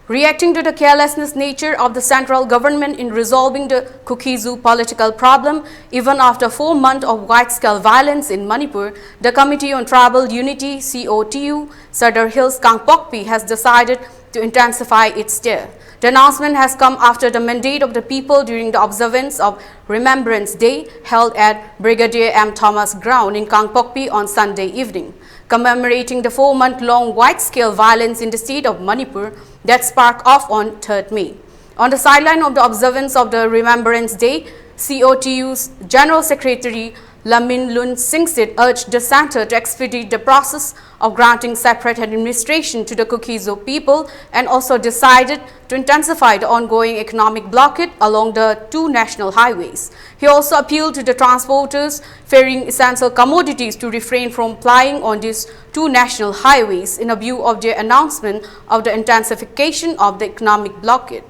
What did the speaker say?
Reacting to the carelessness nature of the central government in resolving the COTU political problem, even after 4 months of wide-scale violence in Manipur, the Committee on Tribal Unity (COTU) Sadar Hills Kangpokpi has decided to intensify its stir. The announcement has come after the mandate of the people during the observance of Remembrance Day held at Brigadier M. Thomas Ground in Kangpokpi on Sunday evening, commemorating the 4-month-long wide-scale violence in the state of Manipur that sparked off on 3rd May. On the sideline of the observance of the Remembrance Day, COTU's General Secretary Lamin Lun Singsit urged the centre to expedite the process of granting separate administration to the COTU people and also decided to intensify the ongoing economic blockade along the 2 national highways. He also appealed to the transporters ferrying essential commodities to refrain from plying on these 2 national highways in a view of their announcement of the intensification of the economic blockade.